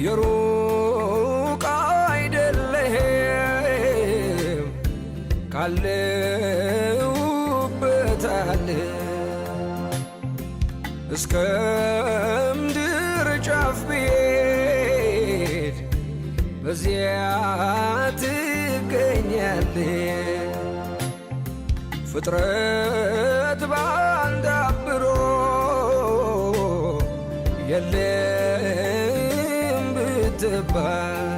የሩቅ አይደለህም ካለሁበት አለ እስከ ምድር ጫፍ ብሄድ በዚያ ትገኛለህ። ፍጥረት ባንተ አብሮ የለም ብትባል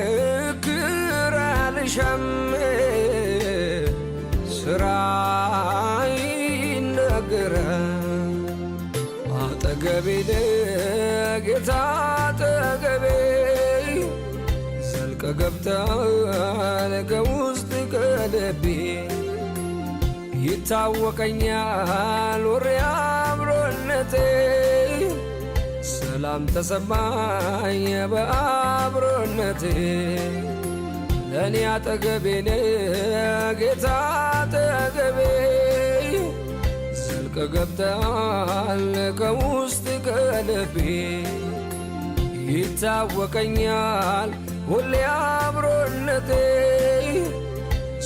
ምስክር አልሻም ስራ ይነገራል። አጠገቤ ጌታ አጠገቤ ዘልቀ ገብተሃል ከውስጥ ከልቤ ይታወቀኛል ወሬ አብሮነቴ ሰላም ተሰማኝ በአብሮነቴ ለእኔ አጠገቤ ጌታ አጠገቤ ዘልቀ ገብተሃል ከውስጥ ከልቤ ይታወቀኛል ሁሌ አብሮነቴ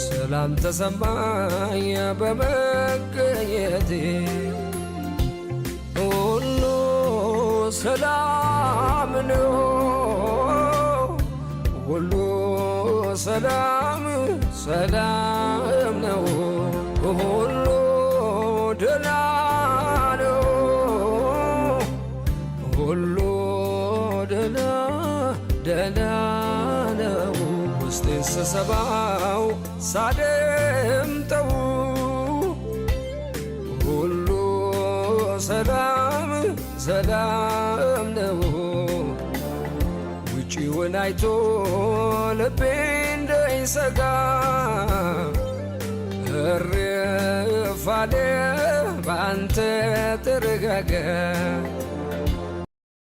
ሰላም ተሰማኝ በመገኘቴ ሁሉ ሰላም ነው ሁሉ ሰላም ሰላም ነው ሁሉ ደህና ነው ሁሉ ደህና ደህና ነው ውስጤን ስሰባው ሳደምጠው ሁሉ ሰላም ሰላም ነው ውጪውን አይቶ ልቤ እንዳይሰጋ እርፍ አለ ባንተ ተረጋጋ